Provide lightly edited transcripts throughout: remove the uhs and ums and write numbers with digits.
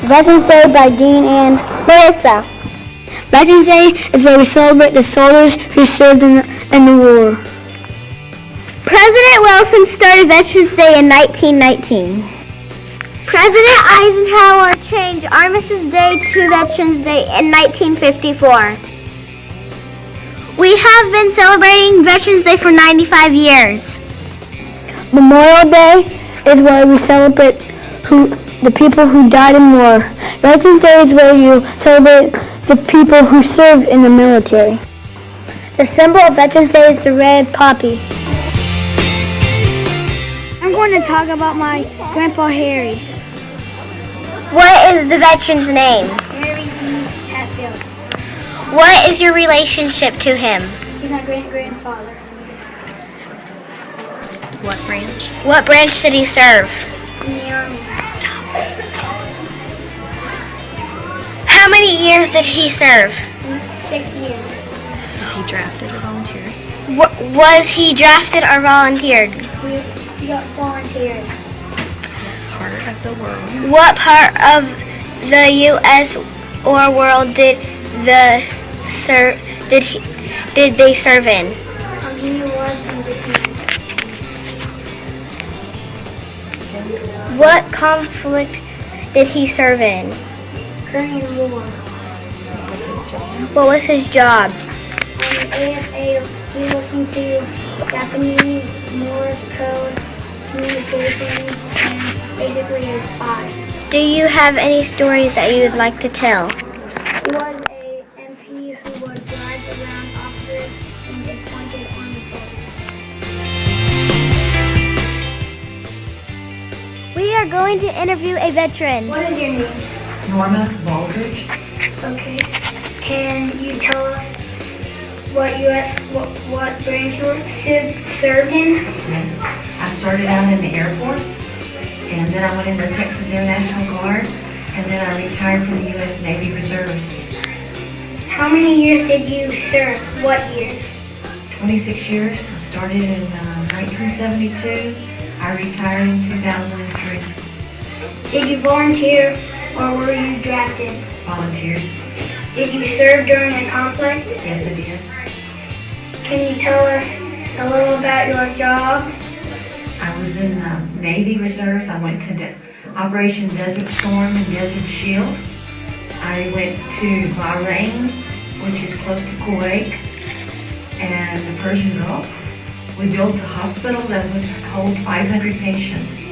Veterans Day by Dean and Marissa. Veterans Day is where we celebrate the soldiers who served in the war. President Wilson started Veterans Day in 1919. President Eisenhower changed Armistice Day to Veterans Day in 1954. We have been celebrating Veterans Day for 95 years. Memorial Day is where we celebrate the people who died in war. Veterans Day is where you celebrate the people who served in the military. The symbol of Veterans Day is the red poppy. I'm going to talk about my Grandpa Harry. What is the veteran's name? Harry E. Hatfield. What is your relationship to him? He's my great-grandfather. What branch? What branch did he serve? In the Army. Stop. How many years did he serve? 6 years. Was he drafted or volunteered? Was he drafted or volunteered? We got volunteered. Part of the world. What part of the U.S. or world did they serve in? He was in Japan. What conflict did he serve in? Korean War. What was his job? What was his job? On the ASA, we listened to Japanese, Morse code, communications, and basically a spy. Do you have any stories that you would like to tell? He was a MP who would drive around officers and get pointed on the soldiers. We are going to interview a veteran. What is your name? Norma Baldridge. Okay. Can you tell us what branch you served in? Yes. I started out in the Air Force, and then I went in the Texas Air National Guard, and then I retired from the U.S. Navy Reserves. How many years did you serve? What years? 26 years. I started in 1972. I retired in 2003. Did you volunteer or were you drafted? Volunteered. Did you serve during a conflict? Yes, I did. Can you tell us a little about your job? I was in Navy Reserves. I went to Operation Desert Storm and Desert Shield. I went to Bahrain, which is close to Kuwait, and the Persian Gulf. We built a hospital that would hold 500 patients.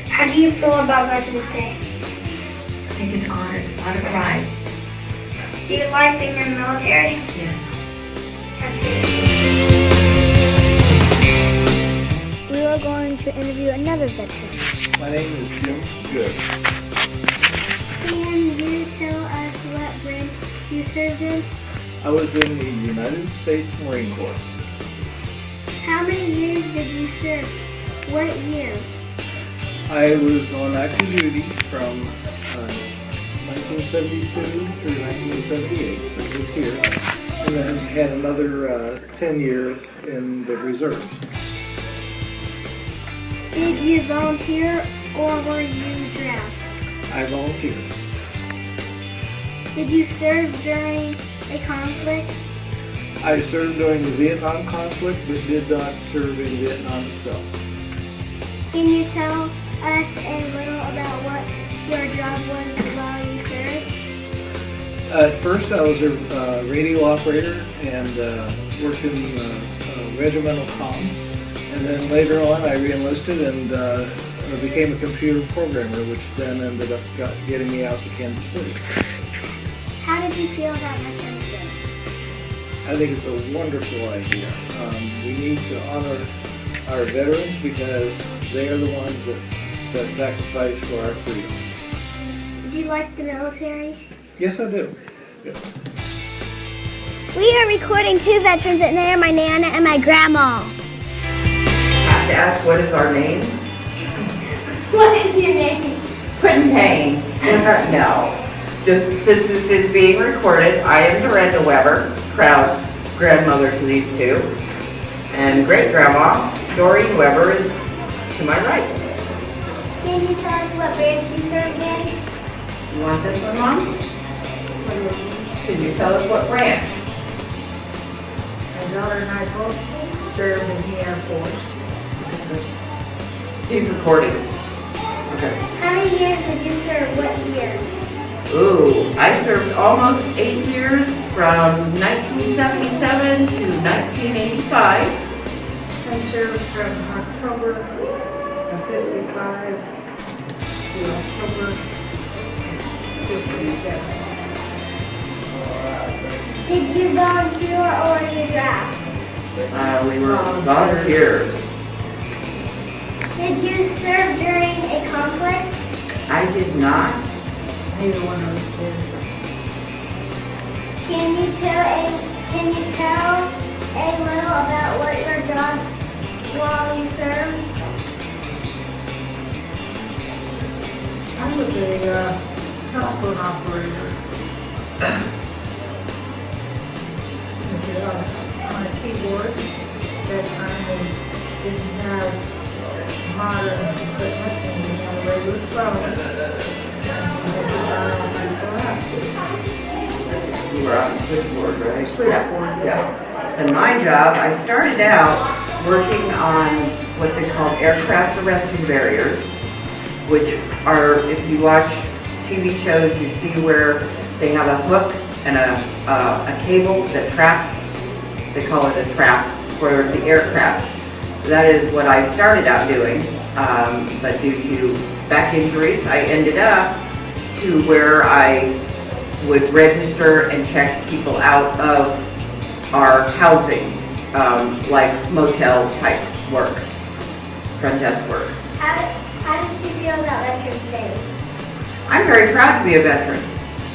How do you feel about Veterans Day? I think it's honored, a lot of pride. Do you like being in the military? Yes. That's it. We are going to interview another veteran. My name is Jim Good. Can you tell us what branch you served in? I was in the United States Marine Corps. How many years did you serve? What year? I was on active duty from 1972 through 1978, so 6 years, and then had another 10 years in the reserves. Did you volunteer or were you drafted? I volunteered. Did you serve during a conflict? I served during the Vietnam conflict, but did not serve in Vietnam itself. Can you tell us a little about what your job was while you served? At first, I was a radio operator and worked in regimental comm. And then later on, I re-enlisted and became a computer programmer, which then ended up getting me out to Kansas City. How did you feel about Veterans Day? I think it's a wonderful idea. We need to honor our veterans because they are the ones that sacrificed for our freedom. Do you like the military? Yes, I do. Yeah. We are recording two veterans, and they are my Nana and my Grandma. Have to ask what is our name? What is your name? Quentin Payne. No. Just since this is being recorded, I am Dorinda Weber, proud grandmother to these two. And great grandma, Doreen Weber, is to my right. Can you tell us what branch you served in? You want this one, Mom? Can you tell us what branch? My daughter and I both served in the Air Force. He's recording. Okay. How many years did you serve? What year? Ooh, I served almost 8 years from 1977 to 1985. I served from October of 55 to October 57. Did you volunteer or you draft? We were volunteers. Did you serve during a conflict? I did not. Neither one of us did. Can you tell a little about what your job while you served? I was a telephone operator. On a keyboard. That time we didn't have modern equipment and we had a regular phone. You were on the switchboard, right? Switchboard. Yeah. And my job, I started out working on what they call aircraft arresting barriers, which are, if you watch TV shows, you see where they have a hook and a cable that traps, they call it a trap for the aircraft. That is what I started out doing, but due to back injuries, I ended up to where I would register and check people out of our housing, like motel type work, front desk work. How did you feel about Veterans Day? I'm very proud to be a veteran.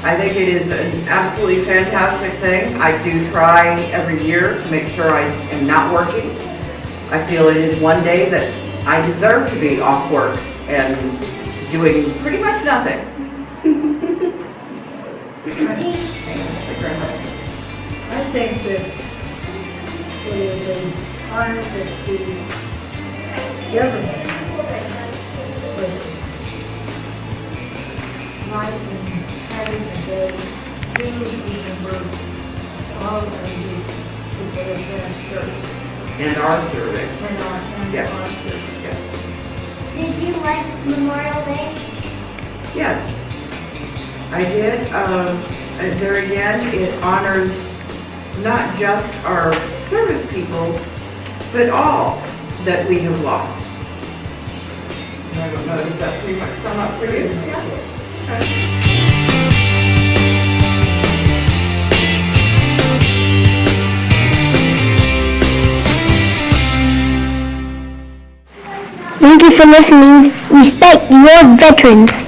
I think it is an absolutely fantastic thing. I do try every year to make sure I am not working. I feel it is one day that I deserve to be off work and doing pretty much nothing. I think that it is a honor that the government was like in having a day to remember all of the people that have served And our serving. and our Yeah. service. Yes. Did you like Memorial Day? Yes, I did. And there again, it honors not just our service people, but all that we have lost. And I don't know, does that pretty much sum up for you? Thank you for listening. Respect your veterans.